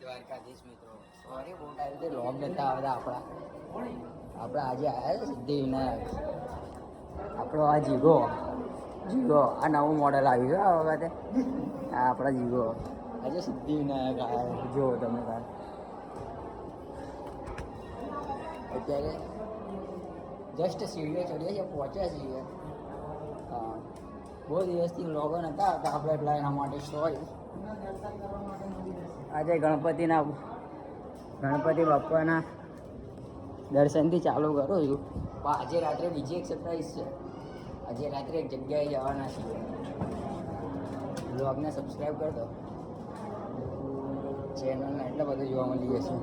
દ્વારકાધીશ મિત્રો, સોરી બહુ ટાઈમથી લોગ નતા આવતા આપણા આજે આવ્યા છે સિદ્ધિવિનાયક. આપણો આ જીગો આ નવું મોડેલ આવ્યું છે આ વખતે. આ આપણા જીગો આજે સિદ્ધિવિનાયક આવ્યા જો તમે તાર અત્યારે જસ્ટ સીડીઓ ચડીએ છીએ, પહોંચ્યા છીએ. હા, બહુ દિવસથી લોગો નતા આવતા આપણે એટલા એના માટે સોરી. આજે ગણપતિ બાપાના દર્શનથી ચાલુ કરું છું. પણ આજે રાત્રે બીજી એક સરપ્રાઈઝ છે. આજે રાત્રે એક જગ્યાએ જવાના છીએ. બ્લોગને સબસ્ક્રાઈબ કરી દો, ચેનલને એટલે બધું જોવા મળી જશે.